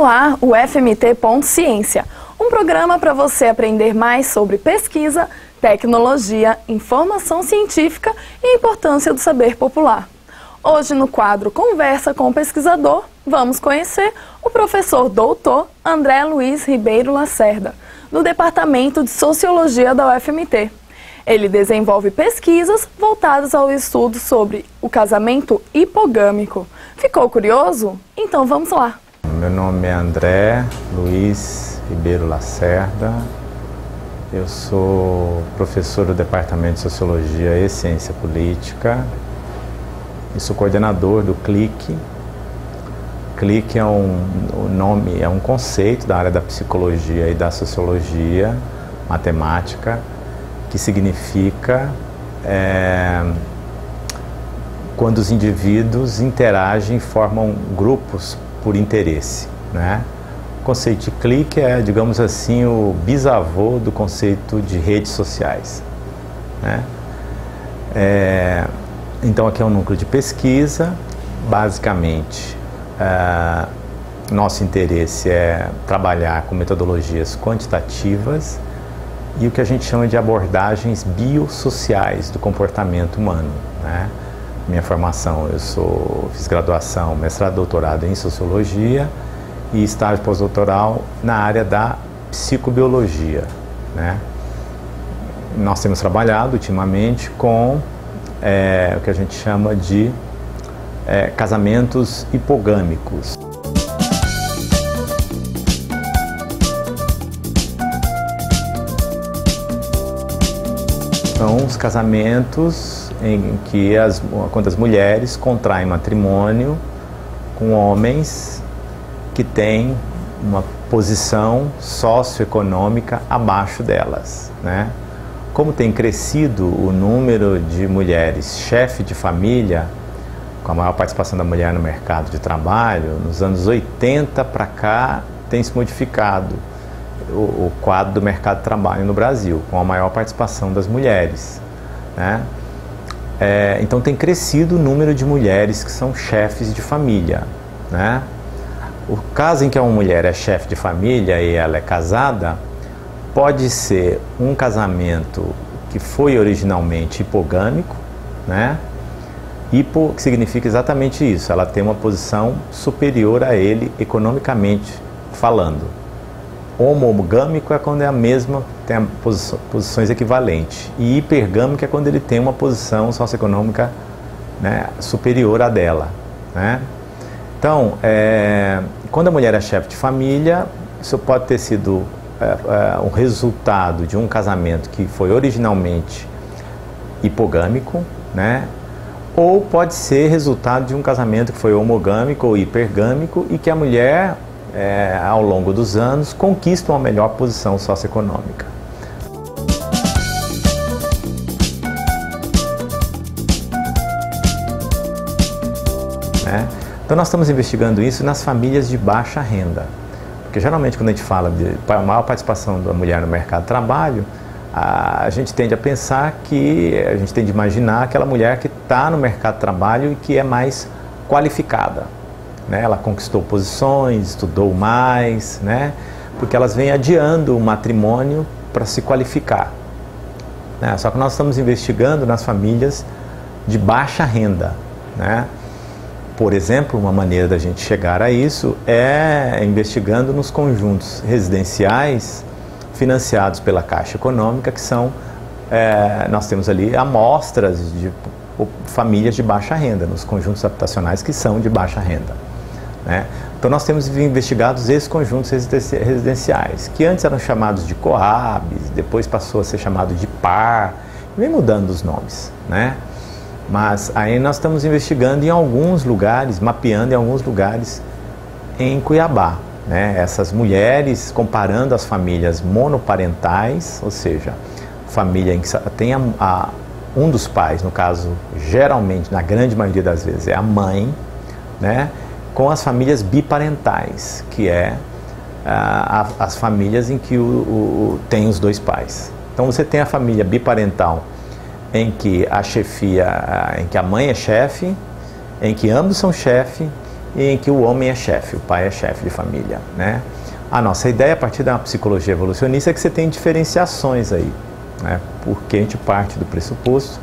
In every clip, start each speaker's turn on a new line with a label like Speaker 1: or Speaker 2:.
Speaker 1: ar o FMT.Ciência, um programa para você aprender mais sobre pesquisa, tecnologia, informação científica e a importância do saber popular. Hoje, no quadro Conversa com o Pesquisador, vamos conhecer o professor doutor André Luiz Ribeiro Lacerda, do Departamento de Sociologia da UFMT. Ele desenvolve pesquisas voltadas ao estudo sobre o casamento hipogâmico. Ficou curioso? Então vamos lá!
Speaker 2: Meu nome é André Luiz Ribeiro Lacerda, eu sou professor do Departamento de Sociologia e Ciência Política e sou coordenador do CLIC. CLIC é um conceito da área da psicologia e da sociologia matemática, que significa quando os indivíduos interagem e formam grupos por interesse, né? O conceito de clique é, digamos assim, o bisavô do conceito de redes sociais, né? Então aqui é um núcleo de pesquisa. Basicamente, nosso interesse é trabalhar com metodologias quantitativas e o que a gente chama de abordagens biosociais do comportamento humano, né? Minha formação, fiz graduação, mestrado, doutorado em Sociologia e estágio pós-doutoral na área da psicobiologia, né? Nós temos trabalhado ultimamente com o que a gente chama de casamentos hipogâmicos. São os casamentos em que quando as mulheres contraem matrimônio com homens que têm uma posição socioeconômica abaixo delas, né? Como tem crescido o número de mulheres chefe de família, com a maior participação da mulher no mercado de trabalho, nos anos 80 para cá tem se modificado o quadro do mercado de trabalho no Brasil, com a maior participação das mulheres, né? Então tem crescido o número de mulheres que são chefes de família, né? O caso em que uma mulher é chefe de família e ela é casada, pode ser um casamento que foi originalmente hipogâmico, né? Hipo, que significa exatamente isso, ela tem uma posição superior a ele economicamente falando. Homogâmico é quando é a mesma, tem posições equivalentes. E hipergâmico é quando ele tem uma posição socioeconômica, né, superior à dela, né? Então, quando a mulher é chefe de família, isso pode ter sido um resultado de um casamento que foi originalmente hipogâmico, né? Ou pode ser resultado de um casamento que foi homogâmico ou hipergâmico e que a mulher, ao longo dos anos, conquista uma melhor posição socioeconômica. Então nós estamos investigando isso nas famílias de baixa renda, porque geralmente quando a gente fala de maior participação da mulher no mercado de trabalho, a gente tende a pensar a gente tende a imaginar aquela mulher que está no mercado de trabalho e que é mais qualificada, né? Ela conquistou posições, estudou mais, né? Porque elas vêm adiando o matrimônio para se qualificar, né? Só que nós estamos investigando nas famílias de baixa renda, né? Por exemplo, uma maneira da gente chegar a isso é investigando nos conjuntos residenciais financiados pela Caixa Econômica, que são, nós temos ali amostras de famílias de baixa renda, nos conjuntos habitacionais que são de baixa renda, né? Então nós temos investigado esses conjuntos residenciais, que antes eram chamados de Coabs, depois passou a ser chamado de Par, vem mudando os nomes, né? Mas aí nós estamos investigando em alguns lugares, mapeando em alguns lugares em Cuiabá, né? Essas mulheres, comparando as famílias monoparentais, ou seja, família em que tem um dos pais, no caso, geralmente, na grande maioria das vezes, é a mãe, né? Com as famílias biparentais, que as famílias em que tem os dois pais. Então você tem a família biparental, em que a chefia, em que a mãe é chefe, em que ambos são chefe e em que o homem é chefe, o pai é chefe de família, né? A nossa ideia, a partir da psicologia evolucionista, é que você tem diferenciações aí, né? Porque a gente parte do pressuposto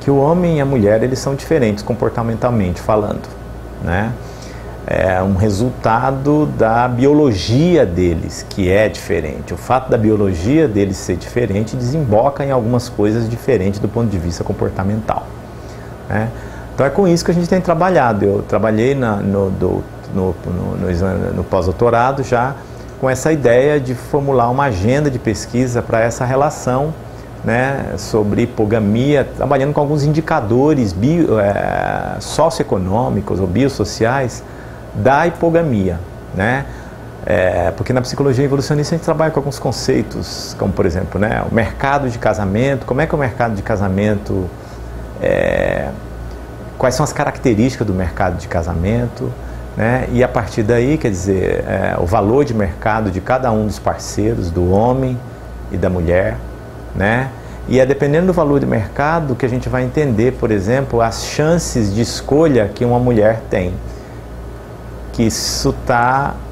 Speaker 2: que o homem e a mulher, eles são diferentes comportamentalmente falando, né? É um resultado da biologia deles, que é diferente. O fato da biologia deles ser diferente desemboca em algumas coisas diferentes do ponto de vista comportamental, né? Então é com isso que a gente tem trabalhado. Eu trabalhei no pós-doutorado já com essa ideia de formular uma agenda de pesquisa para essa relação, né, sobre hipogamia, trabalhando com alguns indicadores socioeconômicos ou biosociais da hipogamia, né? Porque na psicologia evolucionista a gente trabalha com alguns conceitos, como por exemplo, né, o mercado de casamento. Como é que o mercado de casamento, quais são as características do mercado de casamento, né? E a partir daí, quer dizer, o valor de mercado de cada um dos parceiros, do homem e da mulher, né? E é dependendo do valor de mercado que a gente vai entender, por exemplo, as chances de escolha que uma mulher tem. Que isso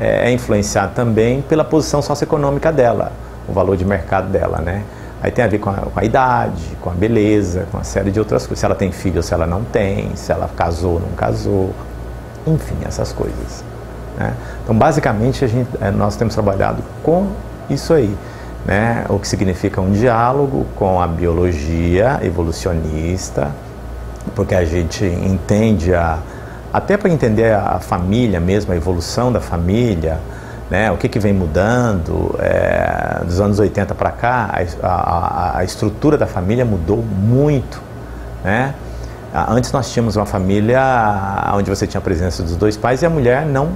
Speaker 2: é influenciado também pela posição socioeconômica dela, o valor de mercado dela, né? Aí tem a ver com a idade, com a beleza, com uma série de outras coisas. Se ela tem filho ou se ela não tem, se ela casou ou não casou, enfim, essas coisas, né? Então, basicamente, nós temos trabalhado com isso aí, né? O que significa um diálogo com a biologia evolucionista, porque a gente entende até para entender a família mesmo, a evolução da família, né? O que vem mudando, dos anos 80 para cá, a estrutura da família mudou muito, né? Antes nós tínhamos uma família onde você tinha a presença dos dois pais e a mulher não,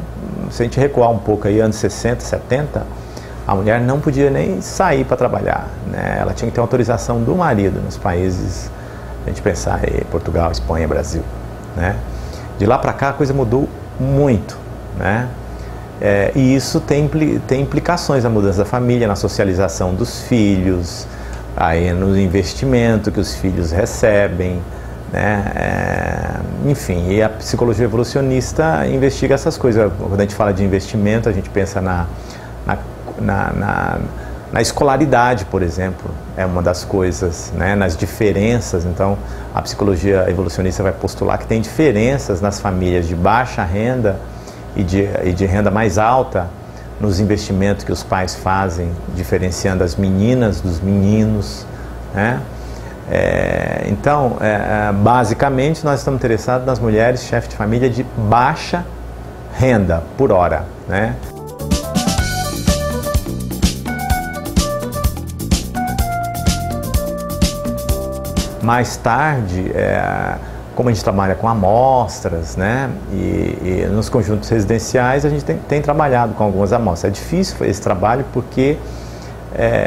Speaker 2: se a gente recuar um pouco aí, anos 60, 70, a mulher não podia nem sair para trabalhar, né? Ela tinha que ter autorização do marido nos países, a gente pensar em Portugal, Espanha, Brasil, né? De lá para cá a coisa mudou muito, né? E isso tem implicações na mudança da família, na socialização dos filhos, aí no investimento que os filhos recebem, né? Enfim, e a psicologia evolucionista investiga essas coisas. Quando a gente fala de investimento, a gente pensa na escolaridade, por exemplo, é uma das coisas, né? Nas diferenças. Então, a psicologia evolucionista vai postular que tem diferenças nas famílias de baixa renda e de renda mais alta nos investimentos que os pais fazem, diferenciando as meninas dos meninos, né? Então, basicamente, nós estamos interessados nas mulheres chefes de família de baixa renda por hora, né? Mais tarde, como a gente trabalha com amostras, né, e nos conjuntos residenciais a gente tem trabalhado com algumas amostras. É difícil esse trabalho porque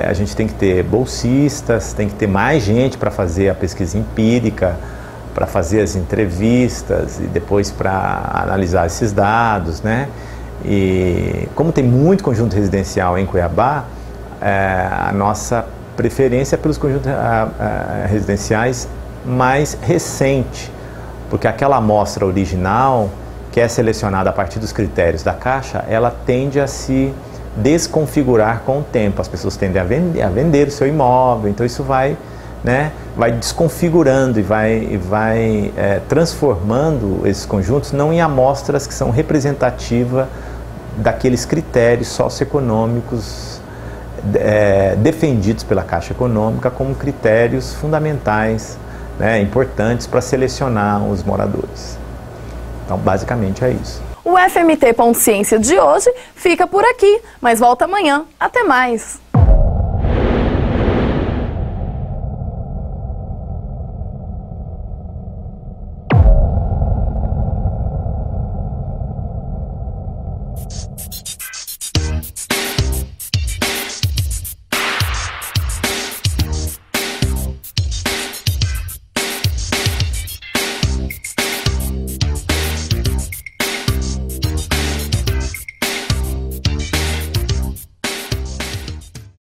Speaker 2: a gente tem que ter bolsistas, tem que ter mais gente para fazer a pesquisa empírica, para fazer as entrevistas e depois para analisar esses dados, né? E como tem muito conjunto residencial em Cuiabá, a nossa preferência pelos conjuntos residenciais mais recente, porque aquela amostra original, que é selecionada a partir dos critérios da Caixa, ela tende a se desconfigurar com o tempo. As pessoas tendem a vender o seu imóvel, então isso vai desconfigurando e vai transformando esses conjuntos não em amostras que são representativas daqueles critérios socioeconômicos defendidos pela Caixa Econômica como critérios fundamentais, né, importantes para selecionar os moradores. Então, basicamente é isso.
Speaker 1: O FMT Ciência de hoje fica por aqui, mas volta amanhã. Até mais!